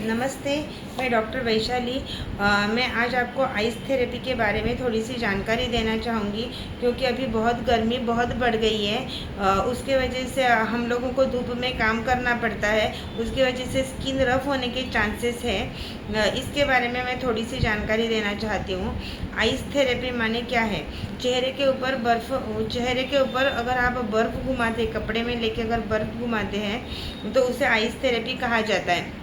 नमस्ते, मैं डॉक्टर वैशाली। मैं आज आपको आइस थेरेपी के बारे में थोड़ी सी जानकारी देना चाहूँगी, क्योंकि अभी बहुत गर्मी बहुत बढ़ गई है। उसके वजह से हम लोगों को धूप में काम करना पड़ता है, उसकी वजह से स्किन रफ होने के चांसेस है। इसके बारे में मैं थोड़ी सी जानकारी देना चाहती हूँ। आइस थेरेपी माने क्या है? चेहरे के ऊपर अगर आप बर्फ़ घुमाते, कपड़े में लेके अगर बर्फ़ घुमाते हैं तो उसे आइस थेरेपी कहा जाता है।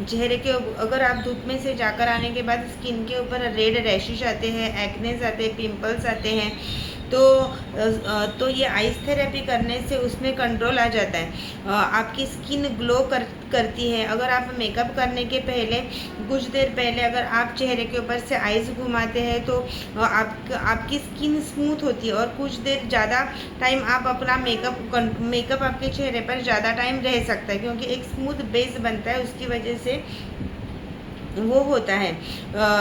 चेहरे के अगर आप धूप में से जाकर आने के बाद स्किन के ऊपर रेड रैशेस आते हैं, एक्नेस आते हैं, पिंपल्स आते हैं, तो ये आइस थेरेपी करने से उसमें कंट्रोल आ जाता है। आपकी स्किन ग्लो करती है। अगर आप मेकअप करने के पहले कुछ देर पहले अगर आप चेहरे के ऊपर से आइस घुमाते हैं तो आपकी स्किन स्मूथ होती है, और कुछ देर ज़्यादा टाइम आप अपना मेकअप आपके चेहरे पर ज़्यादा टाइम रह सकता है, क्योंकि एक स्मूथ बेस बनता है, उसकी वजह से वो होता है।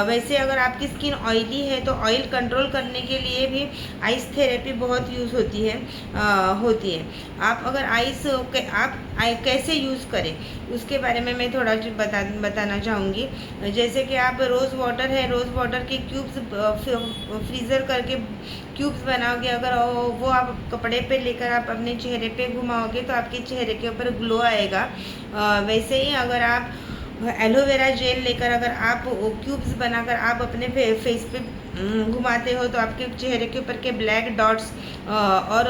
वैसे अगर आपकी स्किन ऑयली है तो ऑयल कंट्रोल करने के लिए भी आइस थेरेपी बहुत यूज़ होती है। आप अगर कैसे यूज़ करें उसके बारे में मैं थोड़ा बताना चाहूँगी। जैसे कि आप रोज़ वाटर के क्यूब्स फ्रीज़र करके क्यूब्स बनाओगे, अगर वो आप कपड़े पे लेकर आप अपने चेहरे पे घुमाओगे तो आपके चेहरे के ऊपर ग्लो आएगा। वैसे ही अगर आप एलोवेरा जेल लेकर अगर आप क्यूब्स बनाकर आप अपने फेस पे घुमाते हो तो आपके चेहरे के ऊपर के ब्लैक डॉट्स और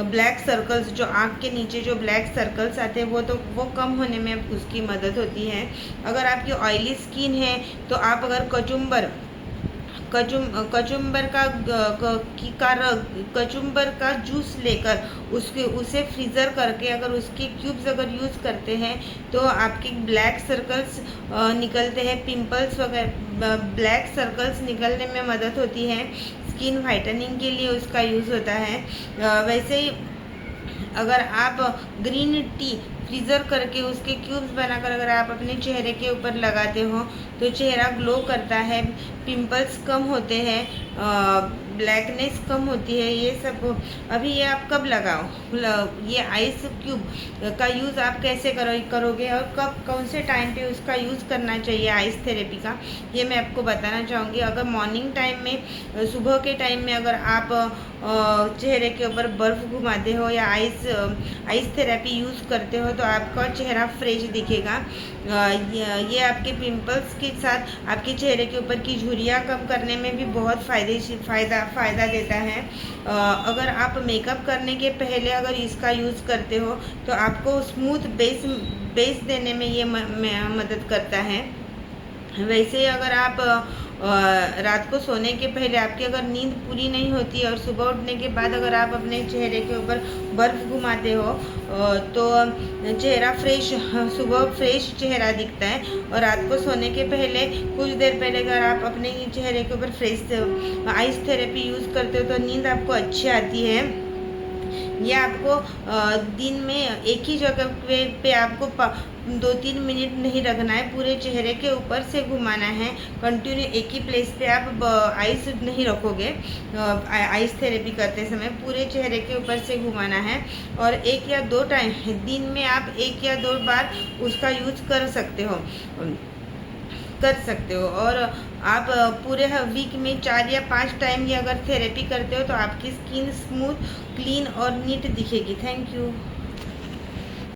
ब्लैक सर्कल्स, जो आँख के नीचे जो ब्लैक सर्कल्स आते हैं वो कम होने में उसकी मदद होती है। अगर आपकी ऑयली स्किन है तो आप अगर कचुम्बर का जूस लेकर उसे फ्रीज़र करके अगर उसके क्यूब्स अगर यूज़ करते हैं तो आपके ब्लैक सर्कल्स निकलते हैं, पिंपल्स वगैरह ब्लैक सर्कल्स निकलने में मदद होती है। स्किन वाइटनिंग के लिए उसका यूज़ होता है। वैसे ही अगर आप ग्रीन टी फ्रीज़र करके उसके क्यूब्स बनाकर अगर आप अपने चेहरे के ऊपर लगाते हो तो चेहरा ग्लो करता है, पिंपल्स कम होते हैं, ब्लैकनेस कम होती है। ये सब अभी ये आप कब लगाओ, ये आइस क्यूब का यूज़ आप कैसे करोगे और कौन से टाइम पे उसका यूज़ करना चाहिए आइस थेरेपी का, ये मैं आपको बताना चाहूँगी। अगर मॉर्निंग टाइम में, सुबह के टाइम में अगर आप चेहरे के ऊपर बर्फ़ घुमाते हो या आइस थेरेपी यूज़ करते हो तो आपका चेहरा फ्रेश दिखेगा। ये आपके पिंपल्स के साथ आपके चेहरे के ऊपर की झुर्रियाँ कम करने में भी बहुत फ़ायदा देता है। अगर आप मेकअप करने के पहले अगर इसका यूज़ करते हो तो आपको स्मूथ बेस देने में ये मदद करता है। वैसे अगर आप रात को सोने के पहले आपकी अगर नींद पूरी नहीं होती है और सुबह उठने के बाद अगर आप अपने चेहरे के ऊपर बर्फ़ घुमाते हो तो चेहरा सुबह फ्रेश चेहरा दिखता है। और रात को सोने के पहले कुछ देर पहले अगर आप अपने चेहरे के ऊपर फ्रेश आइस थेरेपी यूज़ करते हो तो नींद आपको अच्छी आती है। ये आपको दिन में एक ही जगह पे आपको 2-3 मिनट नहीं रखना है, पूरे चेहरे के ऊपर से घुमाना है। कंटिन्यू एक ही प्लेस पे आप आइस नहीं रखोगे। आइस थेरेपी करते समय पूरे चेहरे के ऊपर से घुमाना है, और 1 या 2 टाइम दिन में आप 1 या 2 बार उसका यूज़ कर सकते हो। और आप पूरे वीक में 4 या 5 टाइम ये अगर थेरेपी करते हो तो आपकी स्किन स्मूथ, क्लीन और नीट दिखेगी। Thank you.